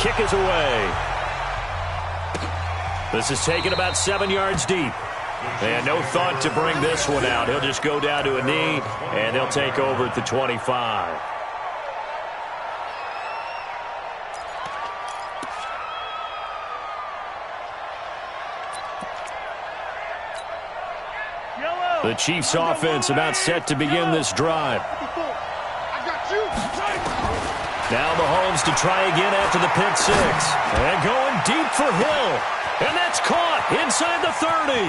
kick is away. This is taken about 7 yards deep. And no thought to bring this one out. He'll just go down to a knee, and they'll take over at the 25. The Chiefs' offense about set to begin this drive. Now Mahomes to try again after the pick six. And going deep for Hill. And that's caught inside the 30.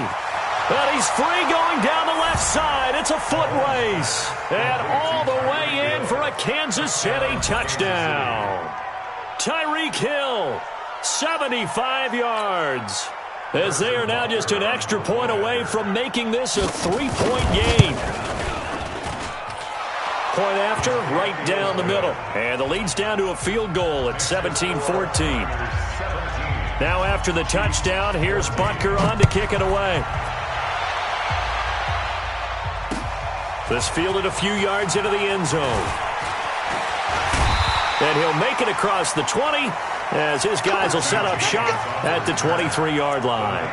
But he's free going down the left side. It's a foot race. And all the way in for a Kansas City touchdown. Tyreek Hill, 75 yards. As they are now just an extra point away from making this a three-point game. Point after, right down the middle. And the lead's down to a field goal at 17-14. Now after the touchdown, here's Butker on to kick it away. This fielded a few yards into the end zone. And he'll make it across the 20 as his guys will set up shop at the 23-yard line.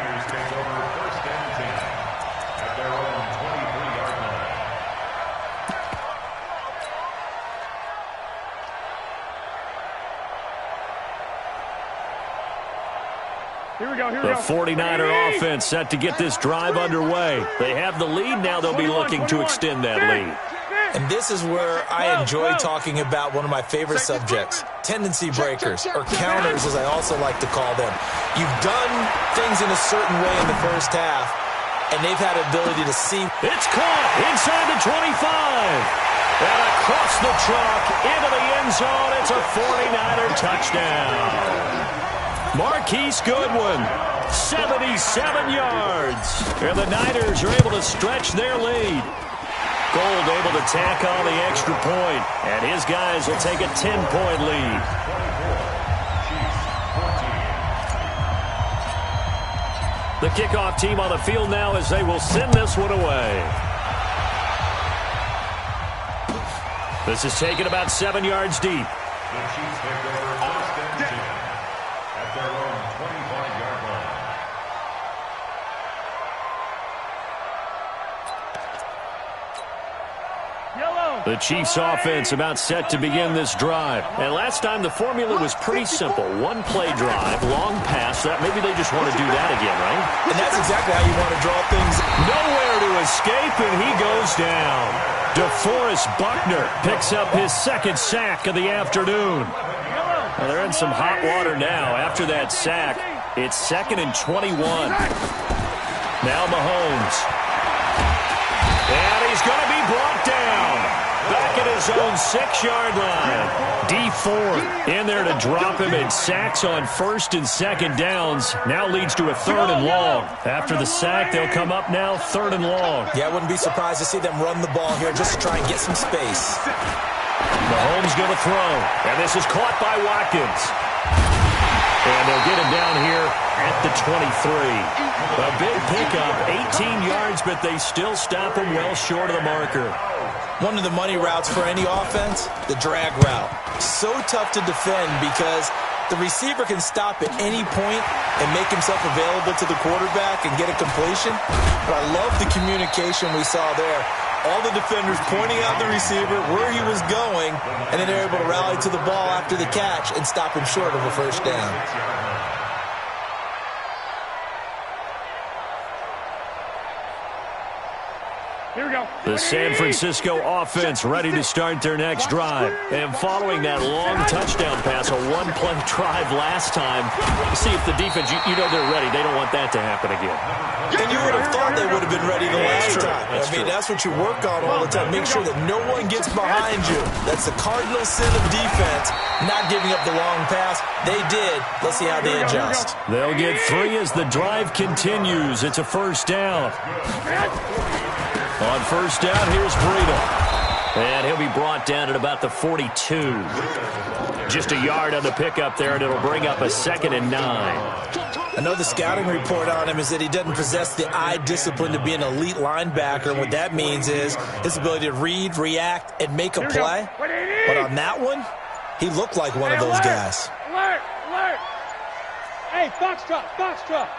The 49er offense set to get this drive underway. They have the lead. Now they'll be looking to extend that lead. And this is where I enjoy talking about one of my favorite subjects, tendency breakers, or counters as I also like to call them. You've done things in a certain way in the first half, and they've had the ability to see. It's caught inside the 25. And across the chalk into the end zone. It's a 49er touchdown. Marquise Goodwin, 77 yards. And the Niners are able to stretch their lead. Gold able to tack on the extra point, and his guys will take a 10-point lead. The kickoff team on the field now as they will send this one away. This is taken about 7 yards deep. The Chiefs' offense about set to begin this drive. And last time the formula was pretty simple. One play drive, long pass. That maybe they just want to do that again, right? And that's exactly how you want to draw things. Nowhere to escape, and he goes down. DeForest Buckner picks up his second sack of the afternoon. Well, they're in some hot water now. After that sack, it's 2nd and 21. Now Mahomes. And he's going to be brought down. Back at his own 6-yard line. D4 in there to drop him, and sacks on 1st and 2nd downs. Now leads to a 3rd and long. After the sack, they'll come up now 3rd and long. Yeah, I wouldn't be surprised to see them run the ball here just to try and get some space. Mahomes going to throw, and this is caught by Watkins. And they'll get him down here at the 23. A big pickup, 18 yards, but they still stop him well short of the marker. One of the money routes for any offense, the drag route. So tough to defend because the receiver can stop at any point and make himself available to the quarterback and get a completion. But I love the communication we saw there. All the defenders pointing out the receiver, where he was going, and then they're able to rally to the ball after the catch and stop him short of a first down. Here we go. The San Francisco offense ready to start their next drive. And following that long touchdown pass, a one-play drive last time, see if the defense, you know they're ready. They don't want that to happen again. And you would have thought they would have been ready the last time. That's what you work on all the time. Make sure that no one gets behind you. That's the cardinal sin of defense, not giving up the long pass. They did. Let's see how they adjust. They'll get 3 as the drive continues. It's a first down. On first down, here's Breida. And he'll be brought down at about the 42. Just a yard on the pickup there, and it'll bring up a 2nd and 9. I know the scouting report on him is that he doesn't possess the eye discipline to be an elite linebacker. And what that means is his ability to read, react, and make a play. But on that one, he looked like one of those guys. Alert! Hey, foxtrot, foxtrot.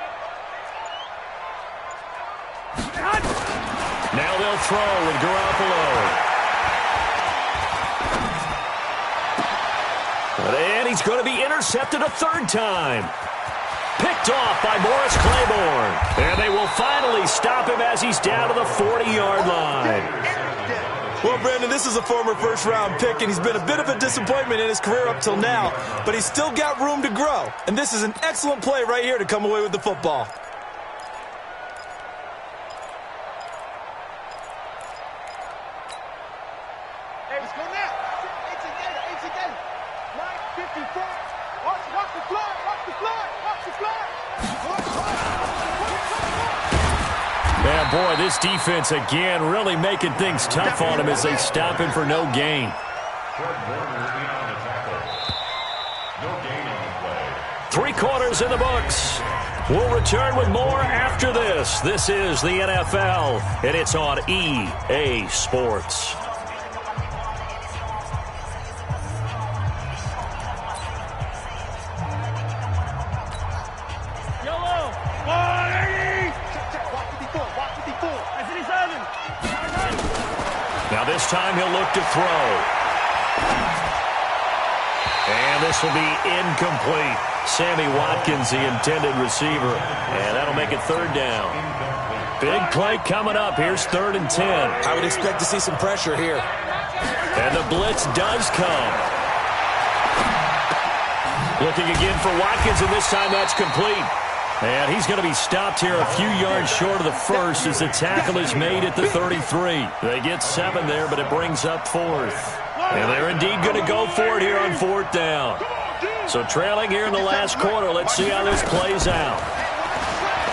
Now they'll throw with Garoppolo. And he's going to be intercepted a third time. Picked off by Morris Claiborne. And they will finally stop him as he's down to the 40-yard line. Well, Brandon, this is a former first-round pick, and he's been a bit of a disappointment in his career up till now, but he's still got room to grow. And this is an excellent play right here to come away with the football. Hey, let's go now. 18 gator. 954. Watch the fly, watch the fly, watch the fly. Yeah, boy, this defense again really making things tough on him as they stop him for no gain. 3 quarters in the books. We'll return with more after this. This is the NFL, and it's on EA Sports. Now this time he'll look to throw. And this will be incomplete. Sammy Watkins, the intended receiver. And that'll make it third down. Big play coming up. Here's 3rd and 10. I would expect to see some pressure here. And the blitz does come. Looking again for Watkins, and this time that's complete. And he's going to be stopped here a few yards short of the first as the tackle is made at the 33. They get 7 there, but it brings up 4th. And they're indeed going to go for it here on 4th down. So trailing here in the last quarter, let's see how this plays out.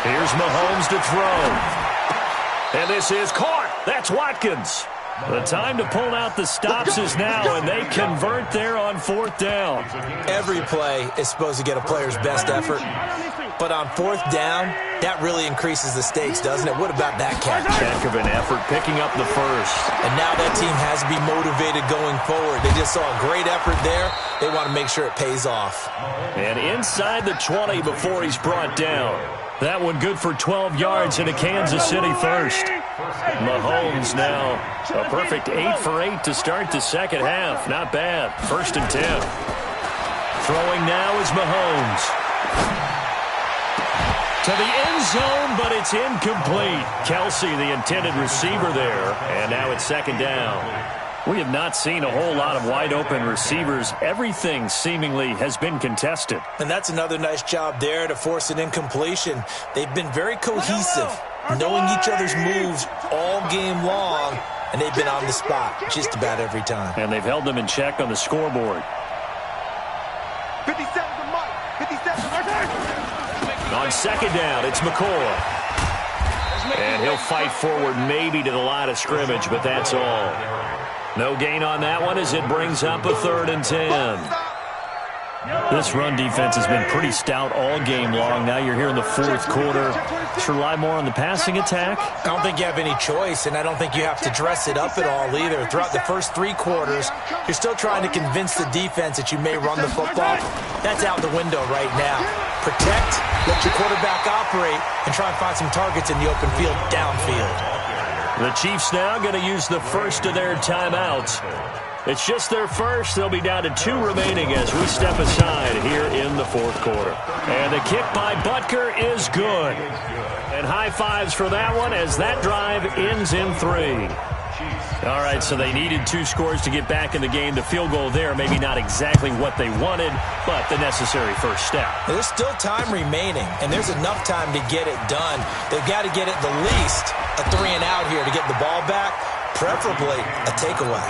Here's Mahomes to throw. And this is caught. That's Watkins. The time to pull out the stops is now, and they convert there on 4th down. Every play is supposed to get a player's best effort, but on 4th down, that really increases the stakes, doesn't it? What about that catch? Heck of an effort picking up the first. And now that team has to be motivated going forward. They just saw a great effort there. They want to make sure it pays off. And inside the 20 before he's brought down. That one good for 12 yards into Kansas City first. Mahomes now a perfect 8 for 8 to start the second half. Not bad. 1st and 10. Throwing now is Mahomes. To the end zone, but it's incomplete. Kelsey, the intended receiver there. And now it's 2nd down. We have not seen a whole lot of wide-open receivers. Everything seemingly has been contested. And that's another nice job there to force an incompletion. They've been very cohesive, knowing each other's moves all game long, and they've been on the spot just about every time. And they've held them in check on the scoreboard. 57 to Mike. 57. On 2nd down, it's McCoy. And he'll fight forward maybe to the line of scrimmage, but that's all. No gain on that one as it brings up a 3rd and 10. This run defense has been pretty stout all game long. Now you're here in the 4th quarter. Just rely more on the passing attack? I don't think you have any choice, and I don't think you have to dress it up at all either. Throughout the first 3 quarters, you're still trying to convince the defense that you may run the football. That's out the window right now. Protect, let your quarterback operate, and try and find some targets in the open field downfield. The Chiefs now going to use the first of their timeouts. It's just their first. They'll be down to 2 remaining as we step aside here in the 4th quarter. And the kick by Butker is good. And high fives for that one as that drive ends in 3. All right, so they needed 2 scores to get back in the game. The field goal there, maybe not exactly what they wanted, but the necessary first step. There's still time remaining, and there's enough time to get it done. They've got to get at the least a 3 and out here to get the ball back, preferably a takeaway.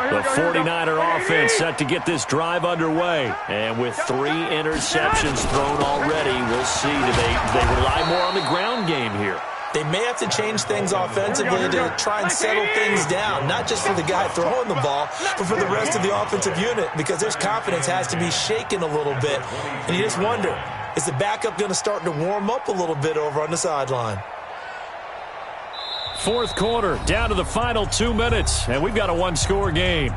The 49er offense set to get this drive underway. And with 3 interceptions thrown already, we'll see. Do they rely more on the ground game here? They may have to change things offensively to try and settle things down, not just for the guy throwing the ball, but for the rest of the offensive unit, because their confidence has to be shaken a little bit. And you just wonder, is the backup going to start to warm up a little bit over on the sideline? Fourth quarter, down to the final 2 minutes, and we've got a one-score game.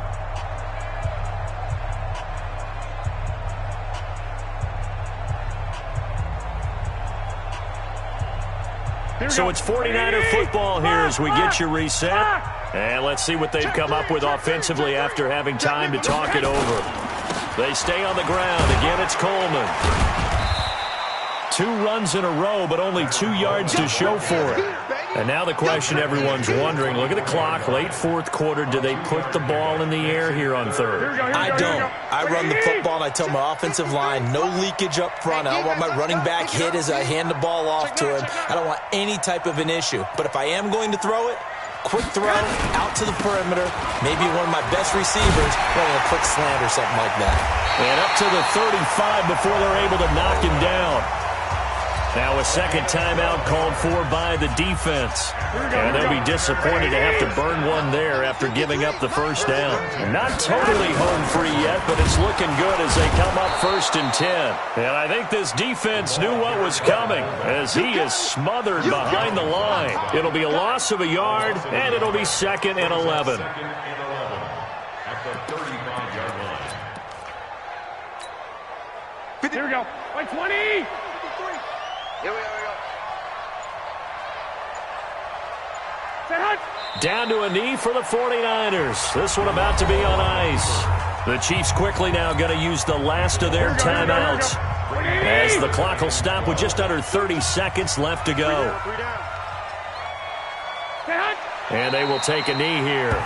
So it's 49er football here as we get you reset. And let's see what they've come up with offensively after having time to talk it over. They stay on the ground. Again, it's Coleman. 2 runs in a row, but only 2 yards to show for it. And now the question everyone's wondering, look at the clock, late fourth quarter, do they put the ball in the air here on third? I don't. I run the football, and I tell my offensive line, no leakage up front. I don't want my running back hit as I hand the ball off to him. I don't want any type of an issue. But if I am going to throw it, quick throw, out to the perimeter, maybe one of my best receivers running a quick slant or something like that. And up to the 35 before they're able to knock him down. Now a second timeout called for by the defense. And they'll be disappointed to have to burn one there after giving up the first down. Not totally home free yet, but it's looking good as they come up 1st and 10. And I think this defense knew what was coming as he is smothered behind the line. It'll be a loss of a yard, and it'll be 2nd and 11. Here we go. 120. Here we go. Down to a knee for the 49ers. This one about to be on ice. The Chiefs quickly now going to use the last of their timeouts as the clock will stop with just under 30 seconds left to go. And they will take a knee here.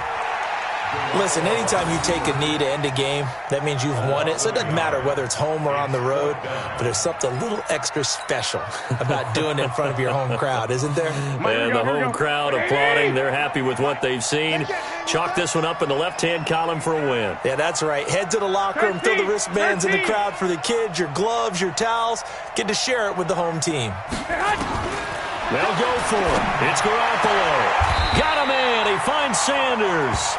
Listen, anytime you take a knee to end a game, that means you've won it. So it doesn't matter whether it's home or on the road, but there's something a little extra special about doing it in front of your home crowd, isn't there? And the home crowd applauding. They're happy with what they've seen. Chalk this one up in the left-hand column for a win. Yeah, that's right. Head to the locker room, throw the wristbands in the crowd for the kids, your gloves, your towels. Get to share it with the home team. They'll go for it. It's Garoppolo. Got him in. He finds Sanders.